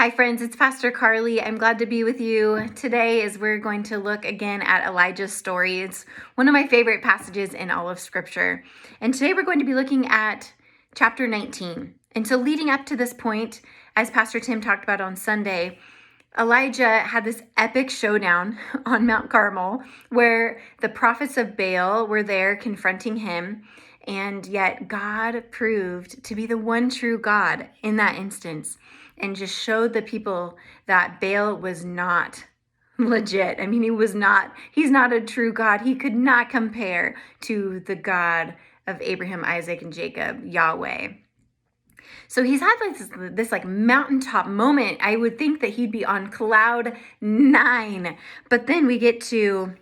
Hi friends, it's Pastor Carly. I'm glad to be with you today as we're going to look again at Elijah's story. It's one of my favorite passages in all of Scripture. And today we're going to be looking at chapter 19. And so leading up to this point, as Pastor Tim talked about on Sunday, Elijah had this epic showdown on Mount Carmel where the prophets of Baal were there confronting him. And yet God proved to be the one true God in that instance and just showed the people that Baal was not legit. I mean, he's not a true God. He could not compare to the God of Abraham, Isaac, and Jacob, Yahweh. So he's had this mountaintop moment. I would think that he'd be on cloud 9. But then we get to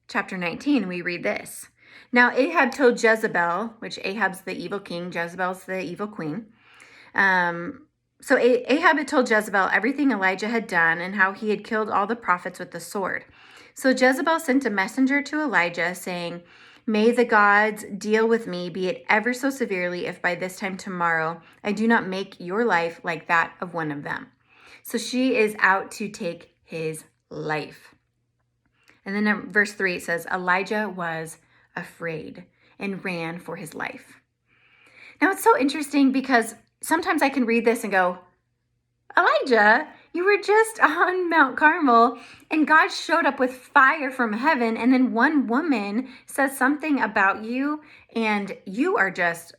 chapter 19 and we read this. Now Ahab told Jezebel, which Ahab's the evil king, Jezebel's the evil queen. So Ahab had told Jezebel everything Elijah had done and how he had killed all the prophets with the sword. So Jezebel sent a messenger to Elijah saying, "May the gods deal with me, be it ever so severely, if by this time tomorrow I do not make your life like that of one of them." So she is out to take his life. And then in verse 3, it says, Elijah was afraid and ran for his life. Now it's so interesting because sometimes I can read this and go, Elijah, you were just on Mount Carmel and God showed up with fire from heaven, and then one woman says something about you and you are just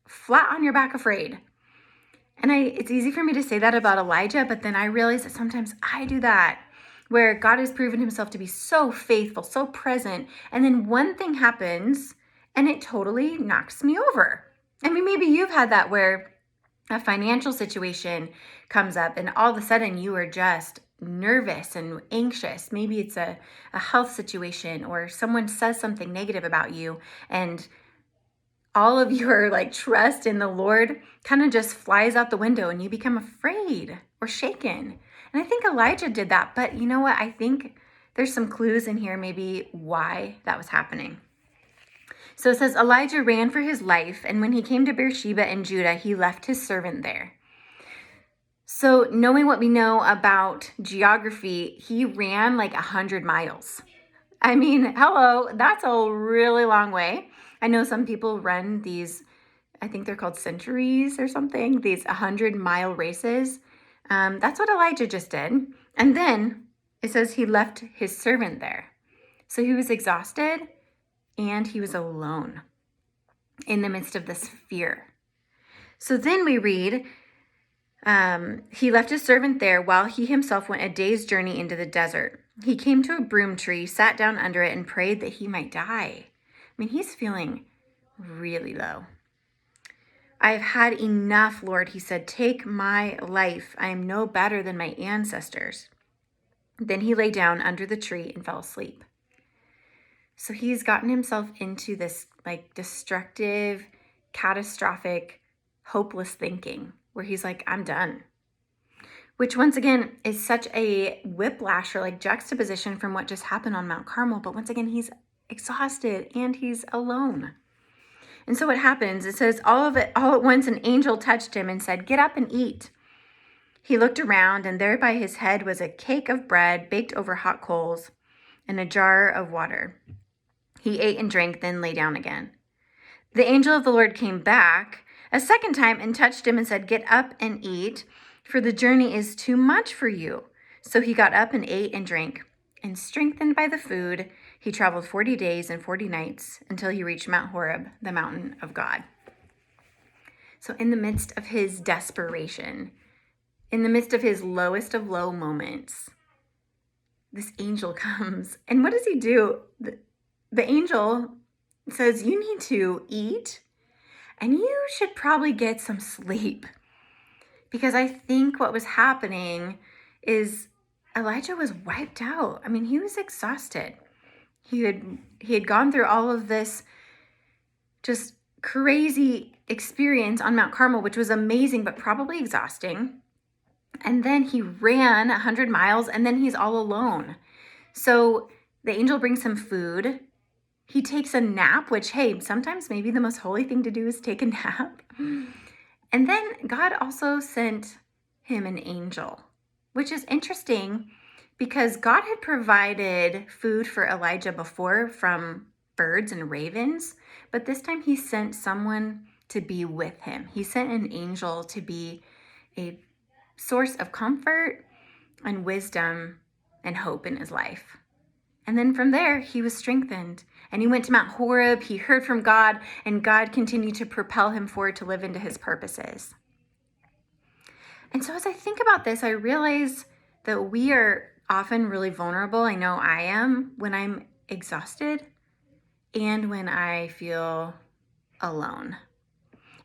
flat on your back afraid. And it's easy for me to say that about Elijah, but then I realize that sometimes I do that, where God has proven himself to be so faithful, so present, and then one thing happens and it totally knocks me over. I mean, maybe you've had that where a financial situation comes up and all of a sudden you are just nervous and anxious. Maybe it's a health situation or someone says something negative about you and all of your trust in the Lord kind of just flies out the window and you become afraid or shaken. And I think Elijah did that, but you know what? I think there's some clues in here maybe why that was happening. So it says, Elijah ran for his life, and when he came to Beersheba in Judah, he left his servant there. So knowing what we know about geography, he ran 100 miles. I mean, hello, that's a really long way. I know some people run these, I think they're called centuries or something, these 100-mile races. That's what Elijah just did. And then it says he left his servant there. So he was exhausted and he was alone in the midst of this fear. So then we read, he left his servant there while he himself went a day's journey into the desert. He came to a broom tree, sat down under it, and prayed that he might die. I mean, he's feeling really low. "I've had enough, Lord," he said. "Take my life. I am no better than my ancestors." Then he lay down under the tree and fell asleep. So he's gotten himself into this destructive, catastrophic, hopeless thinking where he's like, I'm done. Which once again is such a whiplash or juxtaposition from what just happened on Mount Carmel. But once again, he's exhausted and he's alone. And so what happens, it says, all at once an angel touched him and said, "Get up and eat." He looked around, and there by his head was a cake of bread baked over hot coals and a jar of water. He ate and drank, then lay down again. The angel of the Lord came back a second time and touched him and said, "Get up and eat, for the journey is too much for you." So he got up and ate and drank, and strengthened by the food, he traveled 40 days and 40 nights until he reached Mount Horeb, the mountain of God. So in the midst of his desperation, in the midst of his lowest of low moments, this angel comes. And what does he do? The angel says, "You need to eat and you should probably get some sleep." Because I think what was happening is Elijah was wiped out. I mean, he was exhausted. He had gone through all of this just crazy experience on Mount Carmel, which was amazing, but probably exhausting. And then he ran 100 miles and then he's all alone. So the angel brings him food. He takes a nap, which, hey, sometimes maybe the most holy thing to do is take a nap. And then God also sent him an angel. which is interesting because God had provided food for Elijah before from birds and ravens, but this time he sent someone to be with him. He sent an angel to be a source of comfort and wisdom and hope in his life. And then from there, he was strengthened. And he went to Mount Horeb, he heard from God, and God continued to propel him forward to live into his purposes. And so as I think about this, I realize that we are often really vulnerable. I know I am when I'm exhausted and when I feel alone.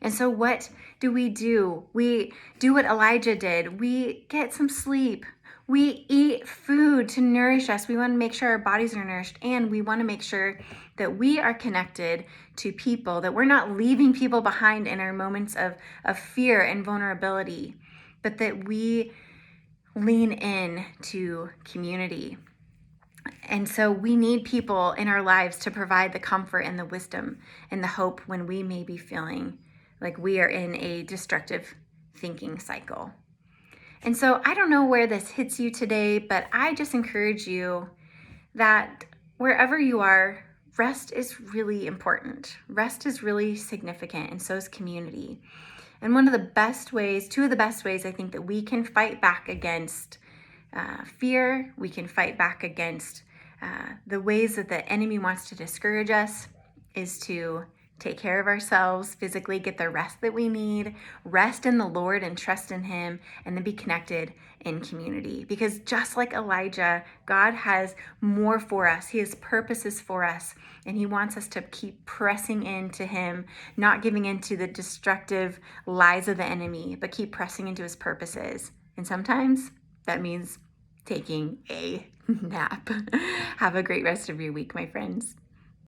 And so what do? We do what Elijah did. We get some sleep. We eat food to nourish us. We want to make sure our bodies are nourished, and we want to make sure that we are connected to people, that we're not leaving people behind in our moments of fear and vulnerability, but that we lean in to community. And so we need people in our lives to provide the comfort and the wisdom and the hope when we may be feeling like we are in a destructive thinking cycle. And so I don't know where this hits you today, but I just encourage you that wherever you are, rest is really important. Rest is really significant, and so is community. And two of the best ways I think that we can fight back against fear, we can fight back against the ways that the enemy wants to discourage us, is to take care of ourselves physically, get the rest that we need, rest in the Lord and trust in him, and then be connected in community. Because just like Elijah, God has more for us. He has purposes for us, and he wants us to keep pressing into him, not giving into the destructive lies of the enemy, but keep pressing into his purposes. And sometimes that means taking a nap. Have a great rest of your week, my friends.